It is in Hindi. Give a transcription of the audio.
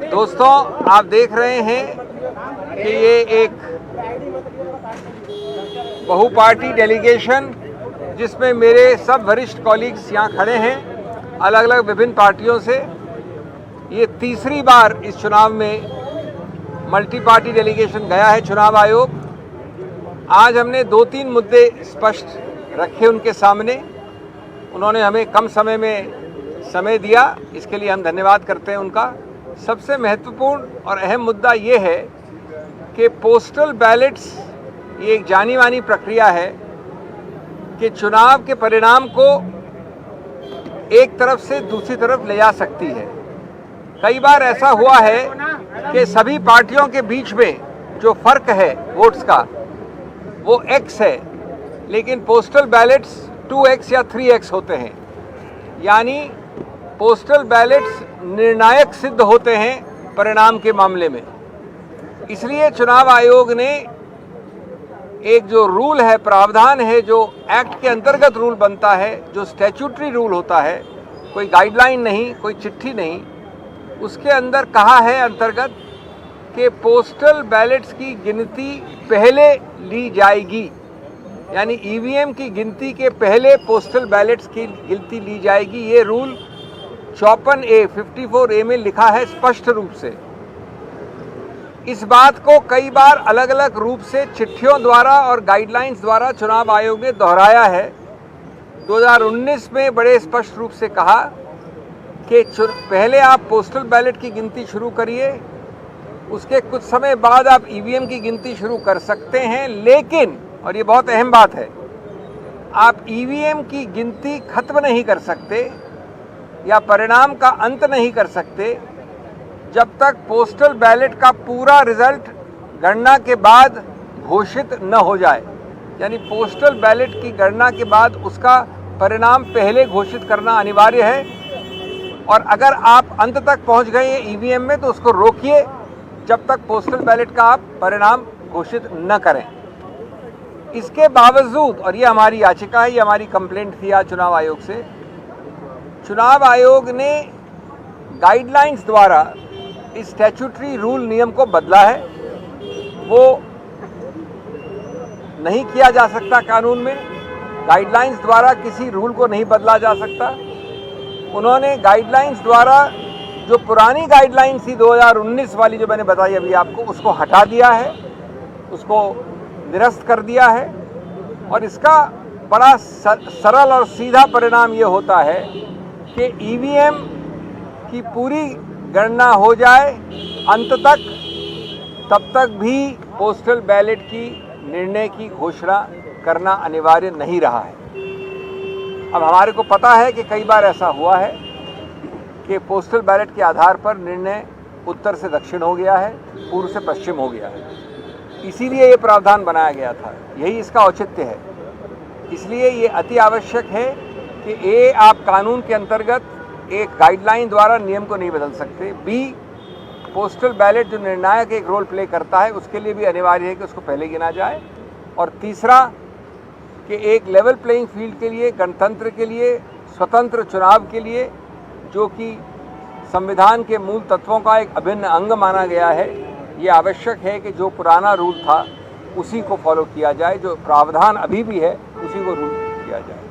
दोस्तों, आप देख रहे हैं कि ये एक बहुपार्टी डेलीगेशन जिसमें मेरे सब वरिष्ठ कॉलीग्स यहाँ खड़े हैं अलग अलग विभिन्न पार्टियों से। ये तीसरी बार इस चुनाव में मल्टी पार्टी डेलीगेशन गया है चुनाव आयोग। आज हमने 2-3 मुद्दे स्पष्ट रखे उनके सामने। उन्होंने हमें कम समय में समय दिया, इसके लिए हम धन्यवाद करते हैं उनका। सबसे महत्वपूर्ण और अहम मुद्दा ये है कि पोस्टल बैलेट्स ये एक जानी मानी प्रक्रिया है कि चुनाव के परिणाम को एक तरफ से दूसरी तरफ ले जा सकती है। कई बार ऐसा हुआ है कि सभी पार्टियों के बीच में जो फर्क है वोट्स का वो X है, लेकिन पोस्टल बैलेट्स 2X या 3X होते हैं। यानी पोस्टल बैलेट्स निर्णायक सिद्ध होते हैं परिणाम के मामले में। इसलिए चुनाव आयोग ने एक जो रूल है, प्रावधान है, जो एक्ट के अंतर्गत रूल बनता है, जो स्टैट्यूटरी रूल होता है, कोई गाइडलाइन नहीं, कोई चिट्ठी नहीं, उसके अंदर कहा है अंतर्गत कि पोस्टल बैलेट्स की गिनती पहले ली जाएगी। यानी ईवीएम की गिनती के पहले पोस्टल बैलेट्स की गिनती ली जाएगी। ये रूल 54A में लिखा है स्पष्ट रूप से। इस बात को कई बार अलग अलग रूप से चिट्ठियों द्वारा और गाइडलाइंस द्वारा चुनाव आयोग ने दोहराया है। 2019 में बड़े स्पष्ट रूप से कहा कि पहले आप पोस्टल बैलेट की गिनती शुरू करिए, उसके कुछ समय बाद आप ईवीएम की गिनती शुरू कर सकते हैं, लेकिन, और ये बहुत अहम बात है, आप ईवीएम की गिनती खत्म नहीं कर सकते या परिणाम का अंत नहीं कर सकते जब तक पोस्टल बैलेट का पूरा रिजल्ट गणना के बाद घोषित न हो जाए। यानी पोस्टल बैलेट की गणना के बाद उसका परिणाम पहले घोषित करना अनिवार्य है। और अगर आप अंत तक पहुंच गए ईवीएम में तो उसको रोकिए जब तक पोस्टल बैलेट का आप परिणाम घोषित न करें। इसके बावजूद, और ये हमारी याचिका है, ये हमारी कंप्लेंट थी आज चुनाव आयोग से, चुनाव आयोग ने गाइडलाइंस द्वारा इस स्टैट्यूटरी रूल नियम को बदला है। वो नहीं किया जा सकता कानून में। गाइडलाइंस द्वारा किसी रूल को नहीं बदला जा सकता। उन्होंने गाइडलाइंस द्वारा जो पुरानी गाइडलाइंस थी 2019 वाली, जो मैंने बताई अभी आपको, उसको हटा दिया है, उसको निरस्त कर दिया है। और इसका बड़ा सरल और सीधा परिणाम ये होता है कि ईवीएम की पूरी गणना हो जाए अंत तक, तब तक भी पोस्टल बैलेट की निर्णय की घोषणा करना अनिवार्य नहीं रहा है। अब हमारे को पता है कि कई बार ऐसा हुआ है कि पोस्टल बैलेट के आधार पर निर्णय उत्तर से दक्षिण हो गया है, पूर्व से पश्चिम हो गया है। इसीलिए ये प्रावधान बनाया गया था, यही इसका औचित्य है। इसलिए ये अति आवश्यक है कि आप कानून के अंतर्गत एक गाइडलाइन द्वारा नियम को नहीं बदल सकते। पोस्टल बैलेट जो निर्णायक एक रोल प्ले करता है, उसके लिए भी अनिवार्य है कि उसको पहले गिना जाए। और तीसरा कि एक लेवल प्लेइंग फील्ड के लिए, गणतंत्र के लिए, स्वतंत्र चुनाव के लिए, जो कि संविधान के मूल तत्वों का एक अभिन्न अंग माना गया है, ये आवश्यक है कि जो पुराना रूल था उसी को फॉलो किया जाए, जो प्रावधान अभी भी है उसी को रूल किया जाए।